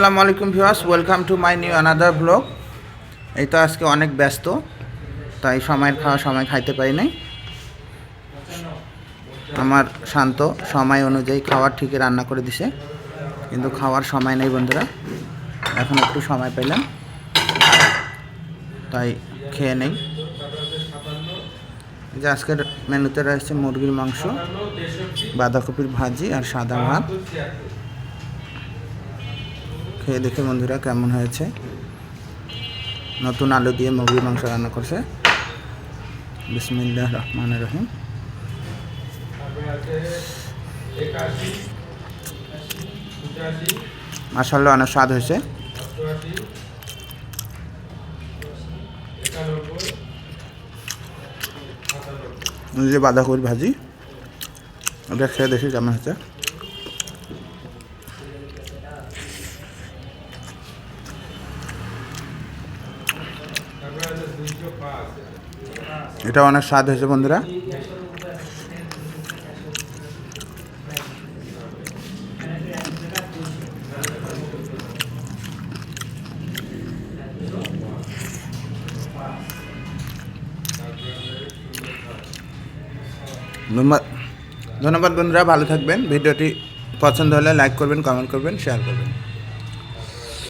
আসসালামু আলাইকুম viewers, welcome to my new another blog. এই তো আজকে অনেক ব্যস্ত, তাই সময় খাইতে পারি নাই। আমার শান্ত সময় অনুযায়ী খাওয়ার ঠিকই রান্না করে দিছে, কিন্তু খাওয়ার সময় নেই বন্ধুরা। এখন একটু সময় পেলাম, তাই খেয়ে নেই। যে আজকের মেনুতে রয়েছে মুরগির মাংস, বাঁধাকপির ভাজি আর সাদা ভাত। খেয়ে দেখে বন্ধুরা কেমন হয়েছে। নতুন আলু দিয়ে মুরগির মাংস রান্না করছে। বিসমিল্লাহির রহমানির রহিম। মাশাআল্লাহ, অনেক স্বাদ হয়েছে। যে বাঁধাকপির ভাজি, ওটা খেয়ে দেখি কেমন হয়েছে। এটা অনেক স্বাদ হয়েছে বন্ধুরা। ধন্যবাদ বন্ধুরা, ভালো থাকবেন। ভিডিওটি পছন্দ হলে লাইক করবেন, কমেন্ট করবেন, শেয়ার করবেন।